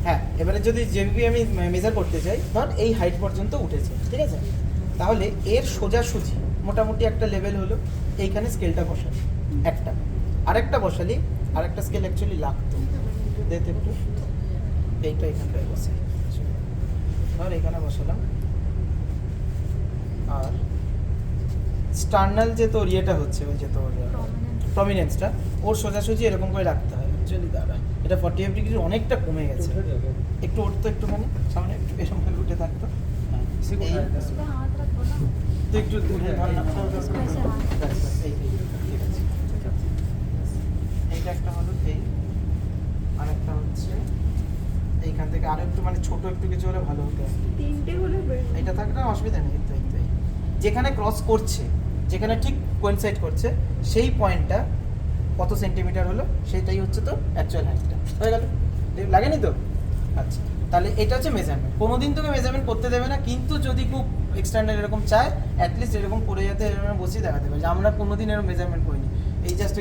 হ্যাঁ, এবারে যদি যেভাবে আমি মেজার করতে চাই, ধর এই হাইট পর্যন্ত উঠেছে, ঠিক আছে? তাহলে এর সোজাসুজি মোটামুটি একটা লেভেল হলো, এইখানে স্কেলটা বসালি একটা, আরেকটা বসালি, আরেকটা স্কেল অ্যাকচুয়ালি লাগতো, দেখতে একটু এইটা এখানটায় বসে, ধর এখানে বসালাম। আর স্টার্নাল যে তোর ইয়েটা হচ্ছে, ওই যে তোর প্রমিনেন্সটা, ওর সোজাসুজি এরকম করে রাখতে হয় অ্যাকচুয়ালি। দাঁড়া, এটা 45 ডিগ্রি অনেকটা কমে গেছে, একটু উঠতো একটুখানি সামনে, একটু এরকম করে উঠে থাকতো। এই তো একটু দূরে ধর না, এইটা একটা হলো, এই আরেকটা হচ্ছে এইখান থেকে আরো একটু মানে ছোট একটু কিছু হলে ভালো হতো। তিনটে হলে এটা থাকলে অসুবিধা নেই। তো এই যেখানে ক্রস করছে, যেখানে ঠিক কোয়েনসাইড করছে, সেই পয়েন্টটা কত সেন্টিমিটার হলো, সেটাই হচ্ছে তো অ্যাকচুয়াল হাইটটা। হয়ে গেল? লাগেনি তো? আচ্ছা, তাহলে এটা হচ্ছে মেজারমেন্ট। কোনোদিন তোকে মেজারমেন্ট করতে দেবে না, কিন্তু যদি খুব এক্সট্যান্ডার্ড এরকম চায়, অ্যাটলিস্ট এরকম করে যাতে এরকম বসিয়ে দেখাতে পারে যে আমরা কোনোদিন এরকম মেজারমেন্ট করিনি, এই জাস্ট